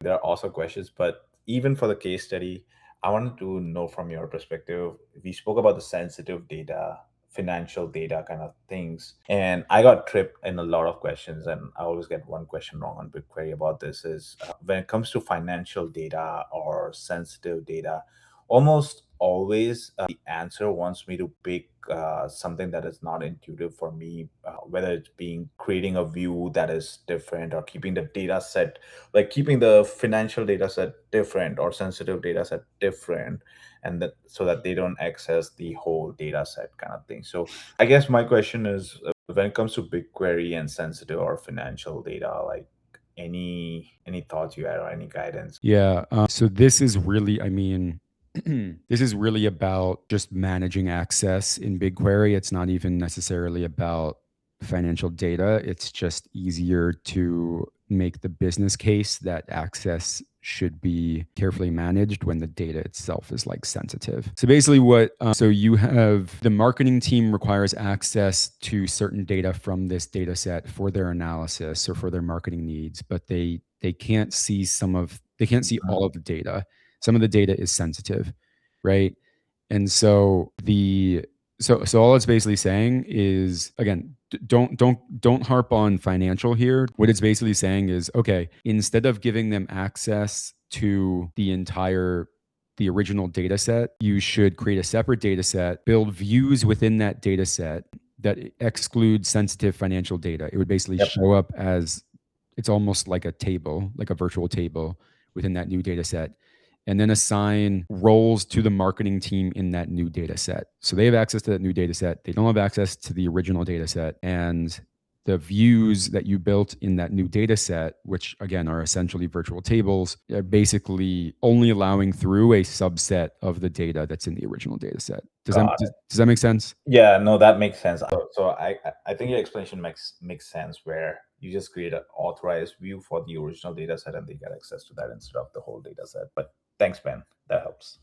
There are also questions, but even for the case study, I wanted to know from your perspective. We spoke about the sensitive data, financial data kind of things, and I got tripped in a lot of questions, and I always get one question wrong on BigQuery about this is when it comes to financial data or sensitive data, almost always the answer wants me to pick something that is not intuitive for me, whether it's being creating a view that is different or keeping the data set, like keeping the financial data set different or sensitive data set different, and that so that they don't access the whole data set kind of thing. So I guess my question is, when it comes to BigQuery and sensitive or financial data, like any thoughts you had or any guidance? Yeah. So this is really, I mean, this is really about just managing access in BigQuery. It's not even necessarily about financial data. It's just easier to make the business case that access should be carefully managed when the data itself is like sensitive. So basically so you have the marketing team requires access to certain data from this data set for their analysis or for their marketing needs, but they can't see they can't see all of the data. Some of the data is sensitive, right? And so so all it's basically saying is, again, don't harp on financial here. What it's basically saying is, okay, instead of giving them access to the original data set, you should create a separate data set, build views within that data set that exclude sensitive financial data. It would basically Yep. show up as, it's almost like a table, like a virtual table within that new data set, and then assign roles to the marketing team in that new data set. So they have access to that new data set. They don't have access to the original data set. And the views that you built in that new data set, which again are essentially virtual tables, are basically only allowing through a subset of the data that's in the original data set. Got Does that make sense? Yeah, no, that makes sense. So I think your explanation makes sense where you just create an authorized view for the original data set and they get access to that instead of the whole data set. But thanks, Ben. That helps.